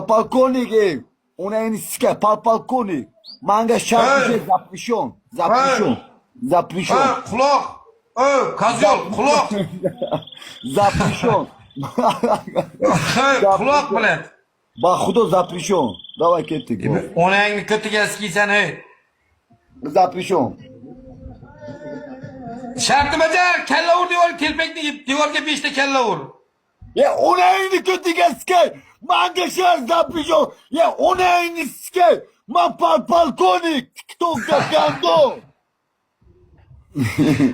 Polkovnik ey. Onayni sika polkovnik. Manga shart Hey. zapishon. Zapishon. Zapishon. Ha, quloq. Kozyol, quloq. Запрещен. Quloq bilan. Baxudo запрещен. Давай ketdik. Onangni ko'tiga skiysan, ey. Запрещен. Shartni bajar, kalla ur devorga telpakni yeb, devorga 5 ta kalla ur. Ya onayni ko'tiga skay. Manga shart запрещен. Ya onayni skay. Man polkovnik. TikTokda kando.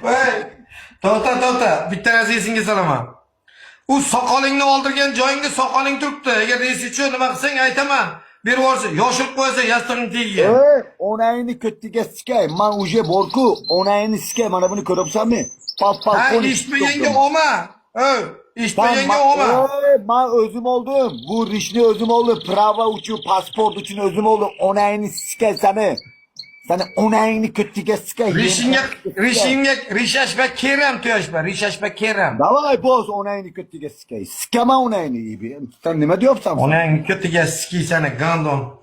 Hey, to'xta, bitta narsa esingga solaman. U soqolingni oldirgan joyingda soqoling turibdi. Agar resichu nima qilsang aytaman. Berib yuborsa, yoshilib qo'ysa yastig'ing tegiga. Onayni ko'tiga skay. Man uje borku. Onayni skay. Mana buni ko'ryapsanmi? Ha, Polkovnik. eshitmaganga olma. Eshitmaganga olma. Ben özüm oldum. Bu rişni özüm oldu. Prava uçu, pasport için özüm oldu. Onayını sikey seni. Seni onayını kötüge sikey. Rishashba keram to'yashba, rishashba keram. Davay boz onayını kötüge sikey. Sikeme onayını iyi bir. Sen ne diyorsan? Onangni ko'tiga skiysana, gandon.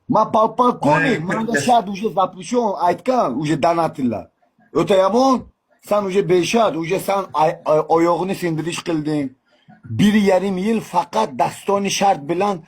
Ma polkovnik. Onayını Man da kötüge- şad uje zapışon. Aytkan uje danatilla. Öte yamon. Sen uje beşad. Uje sen oyog'unu sindirish qilding. 1,5 yil faqat dastoni shart bilan